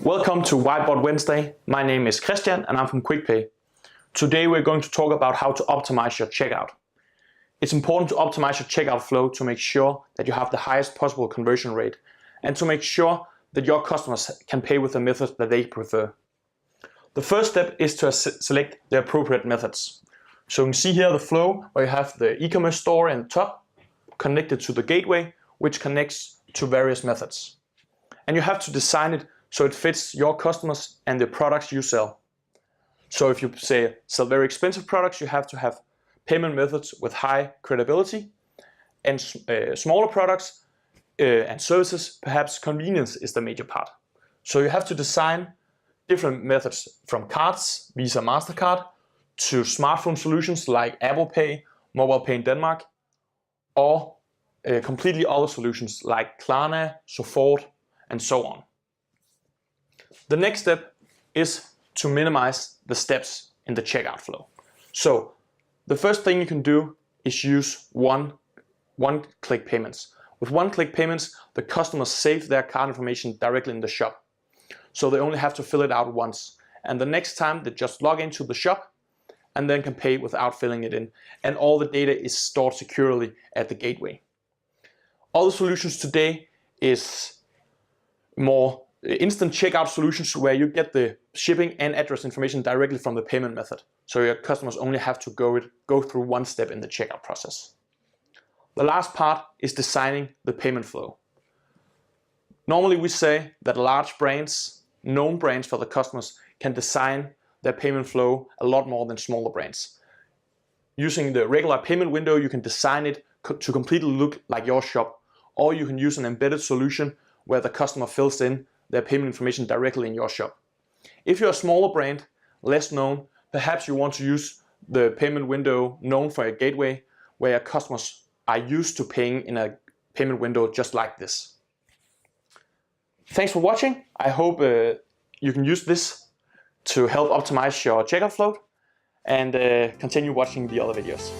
Welcome to Whiteboard Wednesday. My name is Christian and I'm from QuickPay. Today we're going to talk about how to optimize your checkout. It's important to optimize your checkout flow to make sure that you have the highest possible conversion rate and to make sure that your customers can pay with the method that they prefer. The first step is to select the appropriate methods. So you can see here the flow where you have the e-commerce store in the top connected to the gateway, which connects to various methods. And you have to design it so it fits your customers and the products you sell. So if you sell very expensive products, you have to have payment methods with high credibility, and smaller products and services, perhaps convenience is the major part. So you have to design different methods from cards, Visa, MasterCard, to smartphone solutions like Apple Pay, Mobile Pay in Denmark, or completely other solutions like Klarna, Sofort, and so on. The next step is to minimize the steps in the checkout flow. So the first thing you can do is use one-click payments. With one-click payments, the customers save their card information directly in the shop. So they only have to fill it out once. And the next time they just log into the shop and then can pay without filling it in. And all the data is stored securely at the gateway. Other solutions today is more instant checkout solutions where you get the shipping and address information directly from the payment method. So your customers only have to go through one step in the checkout process. The last part is designing the payment flow. Normally we say that large brands, known brands for the customers, can design their payment flow a lot more than smaller brands. Using the regular payment window, you can design it to completely look like your shop, or you can use an embedded solution where the customer fills in their payment information directly in your shop. If you're a smaller brand, less known, perhaps you want to use the payment window known for a gateway where your customers are used to paying in a payment window just like this. Thanks for watching. I hope you can use this to help optimize your checkout flow and continue watching the other videos.